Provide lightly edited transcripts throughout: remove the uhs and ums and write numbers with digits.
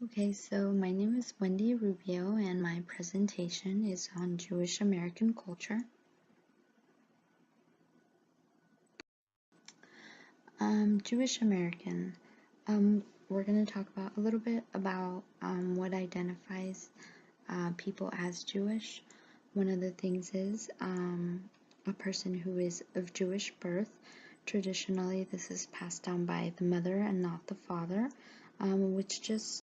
Okay, so my name is Wendy Rubio, and my presentation is on Jewish American culture. Jewish American. We're going to talk about a little bit about what identifies people as Jewish. One of the things is a person who is of Jewish birth. Traditionally, this is passed down by the mother and not the father, which just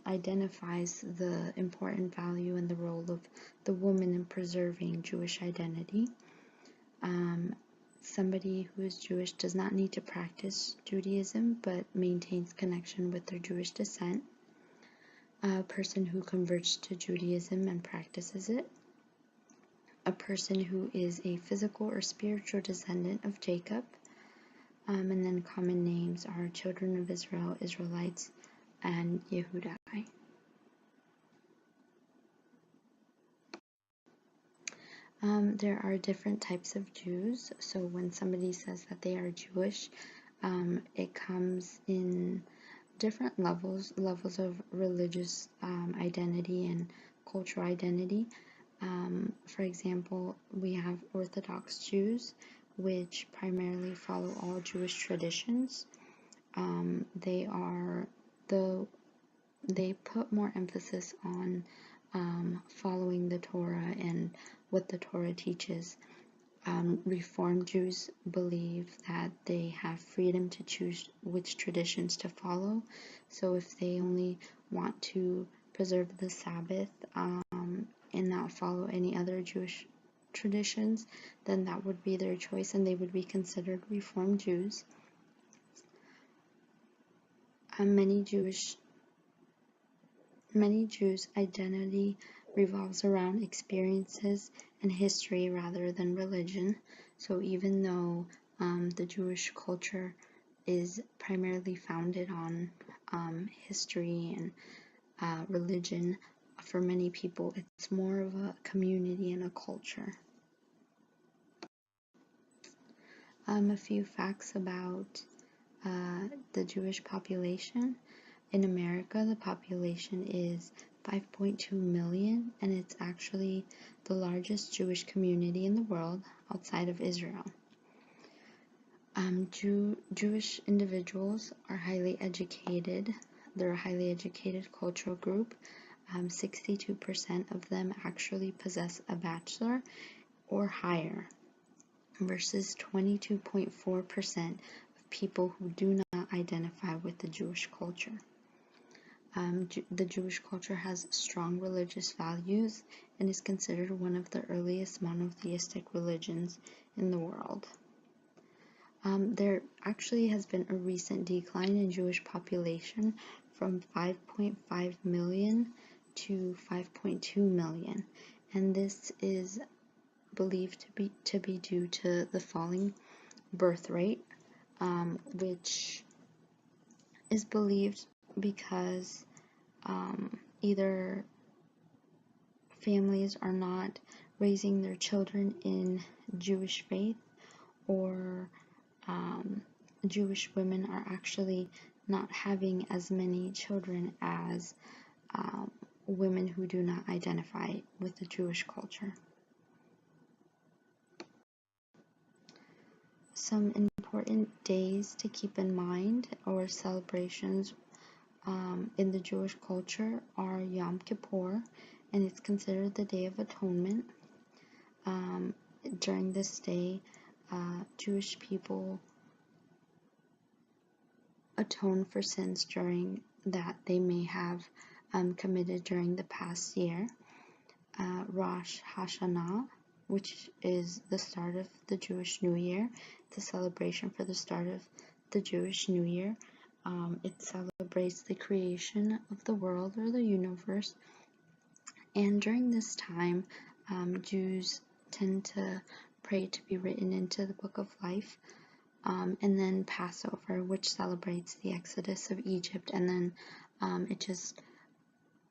identifies the important value and the role of the woman in preserving Jewish identity. Somebody who is Jewish does not need to practice Judaism, but maintains connection with their Jewish descent. A person who converts to Judaism and practices it. A person who is a physical or spiritual descendant of Jacob. And then common names are children of Israel, Israelites, and Yehudai. There are different types of Jews. So when somebody says that they are Jewish, it comes in different levels of religious identity and cultural identity. For example, we have Orthodox Jews, which primarily follow all Jewish traditions. They put more emphasis on following the Torah and what the Torah teaches. Reformed Jews believe that they have freedom to choose which traditions to follow. So if they only want to preserve the Sabbath and not follow any other Jewish traditions, then that would be their choice and they would be considered Reformed Jews. Many Jews' identity revolves around experiences and history rather than religion. So even though the Jewish culture is primarily founded on history and religion, for many people it's more of a community and a culture. A few facts about the Jewish population. In America, the population is 5.2 million, and it's actually the largest Jewish community in the world outside of Israel. Jewish individuals are highly educated. They're a highly educated cultural group. 62% of them actually possess a bachelor or higher, versus 22.4% of people who do not identify with the Jewish culture. The Jewish culture has strong religious values and is considered one of the earliest monotheistic religions in the world. There actually has been a recent decline in Jewish population from 5.5 million to 5.2 million, and this is believed to be due to the falling birth rate, which is believed because either families are not raising their children in Jewish faith, or Jewish women are actually not having as many children as women who do not identify with the Jewish culture. Some important days to keep in mind, or celebrations in the Jewish culture, are Yom Kippur, and it's considered the Day of Atonement. During this day, Jewish people atone for sins that they may have committed during the past year. Rosh Hashanah, which is the start of the Jewish New Year, the celebration for the start of the Jewish New Year. It celebrates the creation of the world, or the universe. And during this time, Jews tend to pray to be written into the Book of Life. And then Passover, which celebrates the Exodus of Egypt, and then it just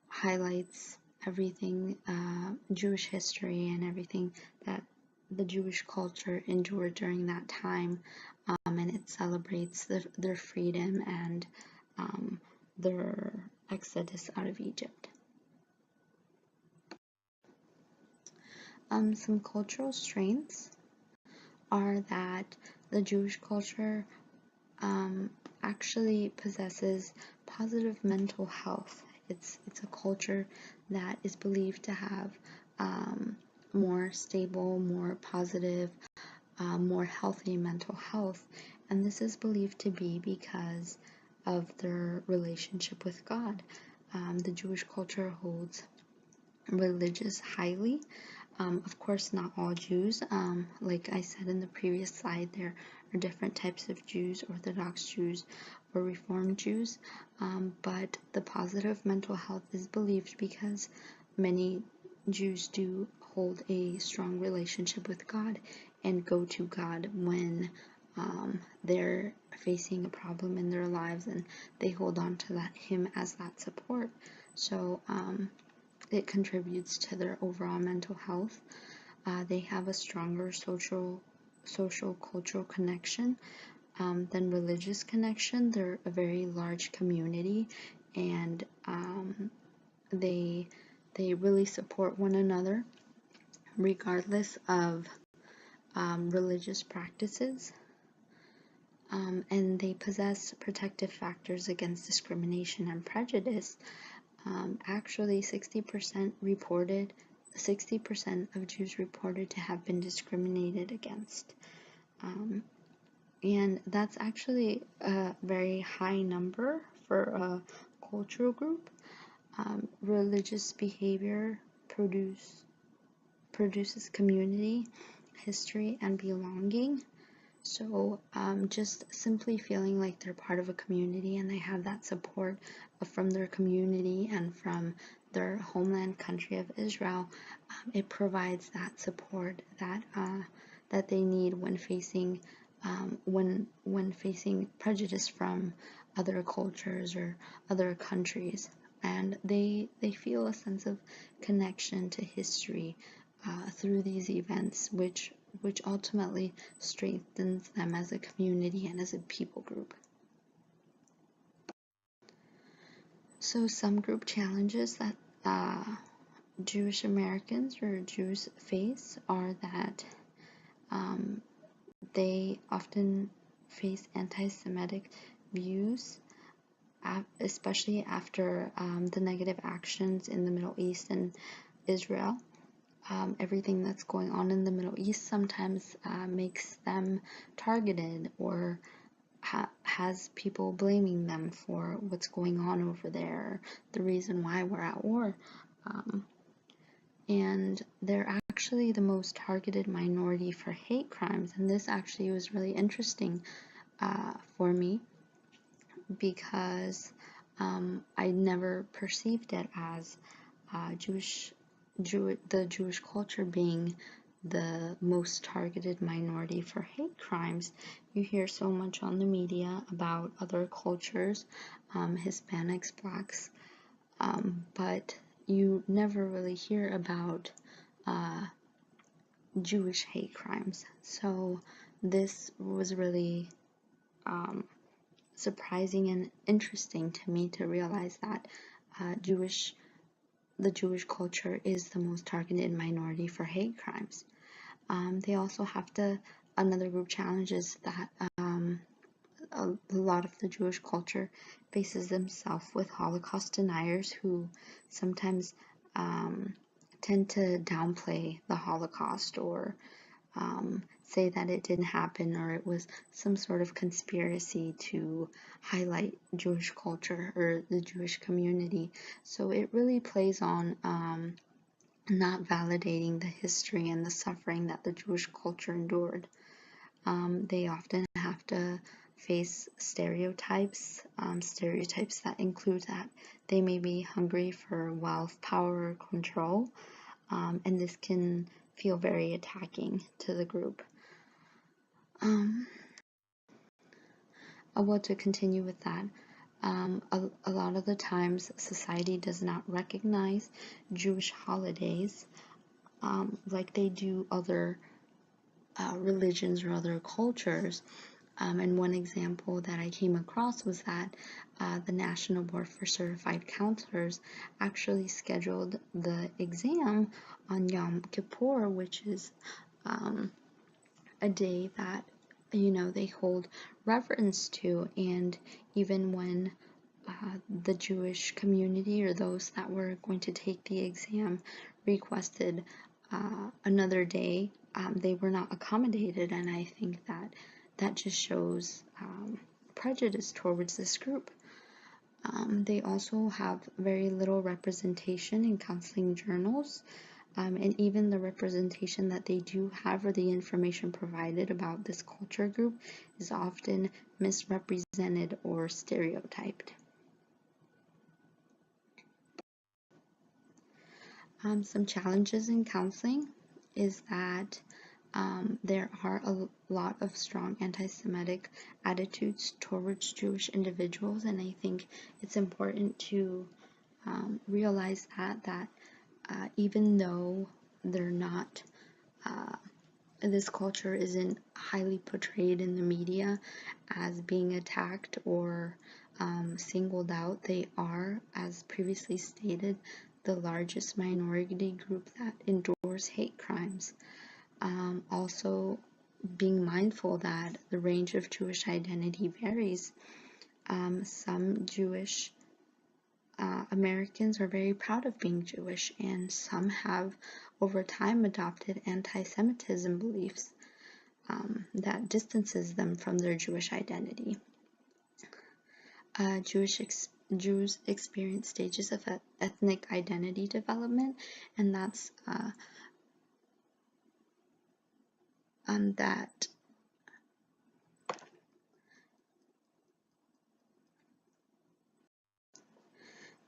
highlights everything, Jewish history and everything that the Jewish culture endured during that time, and it celebrates their freedom and their exodus out of Egypt. Some cultural strengths are that the Jewish culture actually possesses positive mental health. It's a culture that is believed to have more stable, more positive, more healthy mental health, and this is believed to be because of their relationship with God. The Jewish culture holds religious highly. Of course, not all Jews. Like I said in the previous slide, there are different types of Jews, Orthodox Jews or Reformed Jews. But the positive mental health is believed because many Jews do hold a strong relationship with God and go to God when they're facing a problem in their lives, and they hold on to Him as that support. So it contributes to their overall mental health. They have a stronger social cultural connection than religious connection. They're a very large community, and they really support one another regardless of religious practices. And they possess protective factors against discrimination and prejudice. Actually, 60% of Jews reported to have been discriminated against. And that's actually a very high number for a cultural group. Religious behavior produces community, history, and belonging. So just simply feeling like they're part of a community and they have that support from their community and from their homeland country of Israel, it provides that support that that they need when facing prejudice from other cultures or other countries, and they feel a sense of connection to history through these events, which ultimately strengthens them as a community and as a people group. So some group challenges that Jewish Americans or Jews face are that they often face anti-Semitic views, especially after the negative actions in the Middle East and Israel. Everything that's going on in the Middle East sometimes makes them targeted or has people blaming them for what's going on over there, the reason why we're at war. And they're actually the most targeted minority for hate crimes, and this actually was really interesting for me because I never perceived it as the Jewish culture being the most targeted minority for hate crimes. You hear so much on the media about other cultures, Hispanics, Blacks, but you never really hear about Jewish hate crimes. So this was really surprising and interesting to me to realize that the Jewish culture is the most targeted minority for hate crimes. They also have another group challenge is that a lot of the Jewish culture faces themselves with Holocaust deniers who sometimes tend to downplay the Holocaust or say that it didn't happen or it was some sort of conspiracy to highlight Jewish culture or the Jewish community. So it really plays on not validating the history and the suffering that the Jewish culture endured. They often have to face stereotypes that include that they may be hungry for wealth, power, or control, and this can feel very attacking to the group. Well, to continue with that, a lot of the times society does not recognize Jewish holidays like they do other religions or other cultures. And one example that I came across was that the National Board for Certified Counselors actually scheduled the exam on Yom Kippur, which is a day that they hold reverence to. And even when the Jewish community or those that were going to take the exam requested another day, they were not accommodated, and I think that just shows prejudice towards this group. They also have very little representation in counseling journals, and even the representation that they do have or the information provided about this culture group is often misrepresented or stereotyped. Some challenges in counseling is that there are a lot of strong anti-Semitic attitudes towards Jewish individuals, and I think it's important to realize that even though they're not, this culture isn't highly portrayed in the media as being attacked or singled out, they are, as previously stated, the largest minority group that endorse hate crimes. Also, being mindful that the range of Jewish identity varies. Some Jewish Americans are very proud of being Jewish, and some have over time adopted anti-Semitism beliefs that distances them from their Jewish identity. Jews experience stages of ethnic identity development, and that's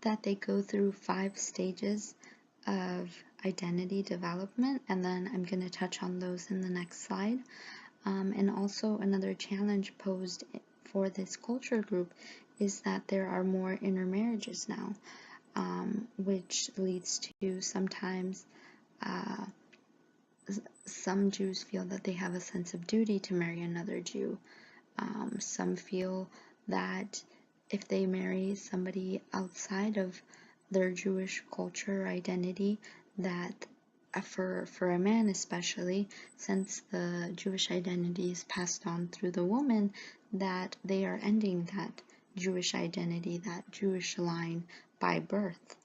that they go through 5 stages of identity development, and then I'm going to touch on those in the next slide. And also another challenge posed for this culture group is that there are more intermarriages now, which leads to sometimes some Jews feel that they have a sense of duty to marry another Jew. Some feel that if they marry somebody outside of their Jewish culture or identity, that for a man especially, since the Jewish identity is passed on through the woman, that they are ending that Jewish identity, that Jewish line by birth.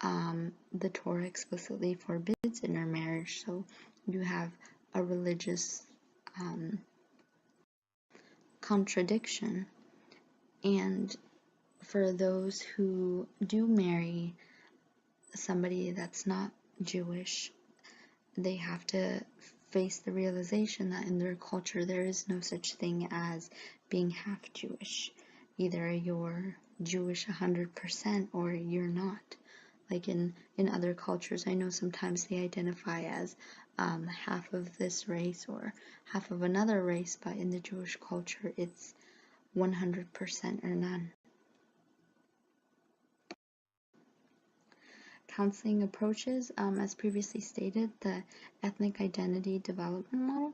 The Torah explicitly forbids intermarriage, so you have a religious contradiction. And for those who do marry somebody that's not Jewish, they have to face the realization that in their culture there is no such thing as being half Jewish. Either you're Jewish 100% or you're not. Like in other cultures, I know sometimes they identify as half of this race or half of another race, but in the Jewish culture it's 100% or none. Counseling approaches, as previously stated, the ethnic identity development model,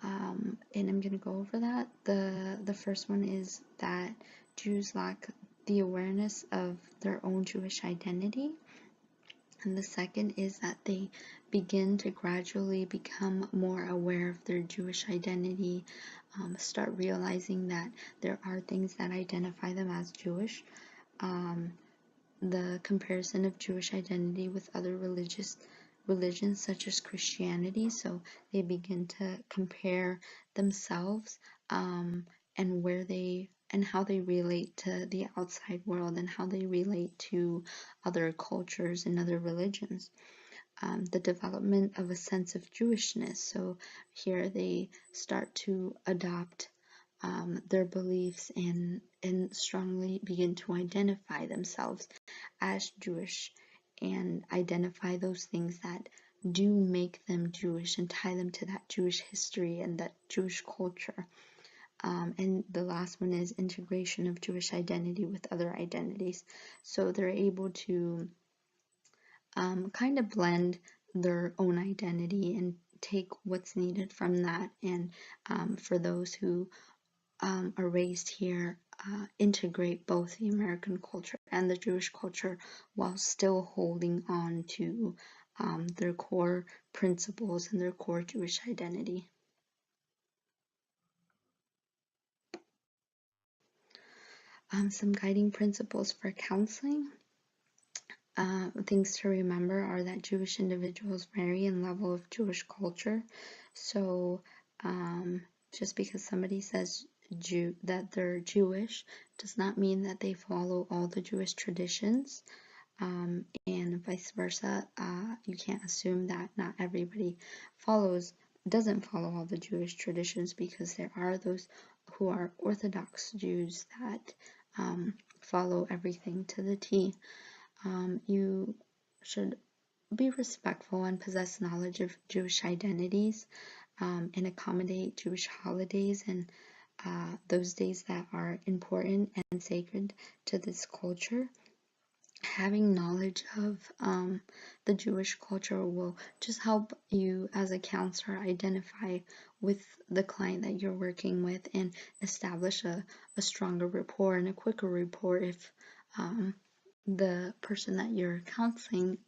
and I'm going to go over that. The first one is that Jews lack the awareness of their own Jewish identity, and the second is that they begin to gradually become more aware of their Jewish identity, start realizing that there are things that identify them as Jewish. The comparison of Jewish identity with other religions such as Christianity, so they begin to compare themselves and how they relate to the outside world and how they relate to other cultures and other religions. The development of a sense of Jewishness, so here they start to adopt their beliefs and strongly begin to identify themselves as Jewish and identify those things that do make them Jewish and tie them to that Jewish history and that Jewish culture. And the last one is integration of Jewish identity with other identities. So they're able to kind of blend their own identity and take what's needed from that. And for those who are raised here integrate both the American culture and the Jewish culture while still holding on to their core principles and their core Jewish identity. Some guiding principles for counseling. Things to remember are that Jewish individuals vary in level of Jewish culture. So just because somebody says that they're Jewish does not mean that they follow all the Jewish traditions. And vice versa. You can't assume that not everybody doesn't follow all the Jewish traditions, because there are those who are Orthodox Jews that follow everything to the T. You should be respectful and possess knowledge of Jewish identities, and accommodate Jewish holidays and those days that are important and sacred to this culture. Having knowledge of the Jewish culture will just help you as a counselor identify with the client that you're working with and establish a stronger rapport and a quicker rapport if the person that you're counseling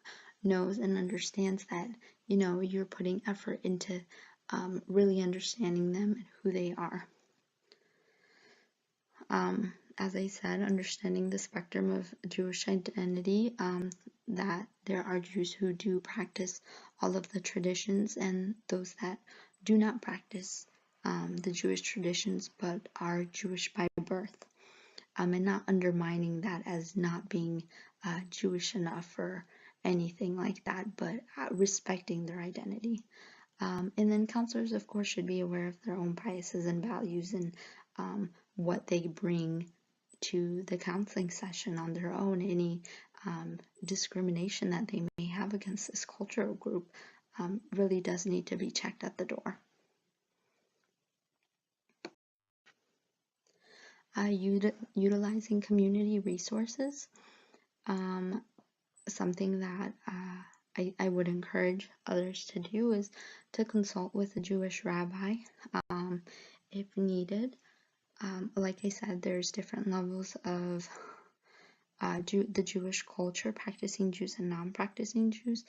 knows and understands that, you know, you're putting effort into really understanding them and who they are. As I said, understanding the spectrum of Jewish identity, that there are Jews who do practice all of the traditions and those that do not practice the Jewish traditions but are Jewish by birth, and not undermining that as not being Jewish enough or anything like that, but respecting their identity. And then counselors, of course, should be aware of their own biases and values and what they bring to the counseling session on their own. Any discrimination that they may have against this cultural group really does need to be checked at the door. Utilizing community resources. Something that I would encourage others to do is to consult with a Jewish rabbi if needed. Like I said, there's different levels of the Jewish culture, practicing Jews and non-practicing Jews.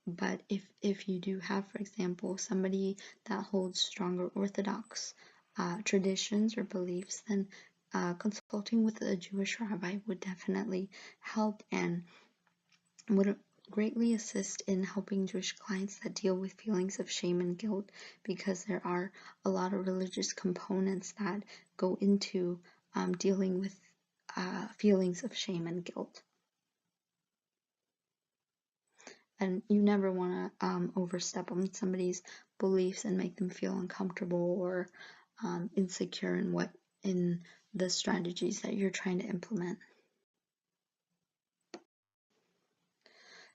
But if you do have, for example, somebody that holds stronger Orthodox traditions or beliefs, then consulting with a Jewish rabbi would definitely help and would greatly assist in helping Jewish clients that deal with feelings of shame and guilt, because there are a lot of religious components that go into dealing with feelings of shame and guilt. And you never want to overstep on somebody's beliefs and make them feel uncomfortable or insecure in the strategies that you're trying to implement.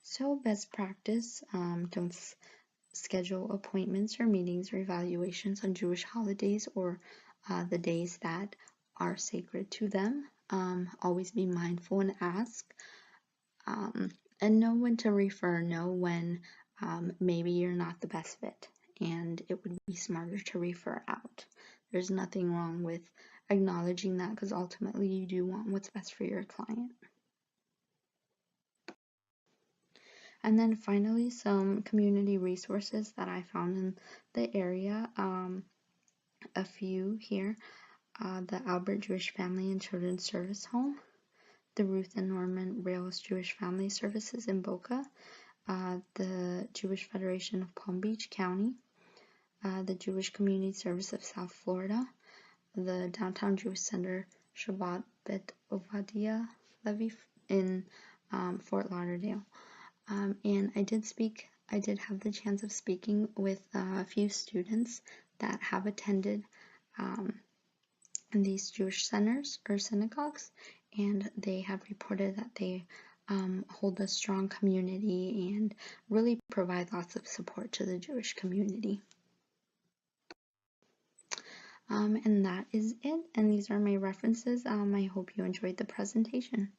So best practice, don't schedule appointments or meetings or evaluations on Jewish holidays or the days that are sacred to them. Always be mindful and ask. And know when to refer, know when maybe you're not the best fit and it would be smarter to refer out. There's nothing wrong with acknowledging that, because ultimately you do want what's best for your client. And then finally, some community resources that I found in the area. A few here. The Albert Jewish Family and Children's Service Home, the Ruth and Norman Rales Jewish Family Services in Boca, the Jewish Federation of Palm Beach County, the Jewish Community Service of South Florida, the Downtown Jewish Center Shabbat Bet Ovadia Levi in Fort Lauderdale. And I did have the chance of speaking with a few students that have attended these Jewish centers or synagogues, and they have reported that they hold a strong community and really provide lots of support to the Jewish community. And that is it, and these are my references. I hope you enjoyed the presentation.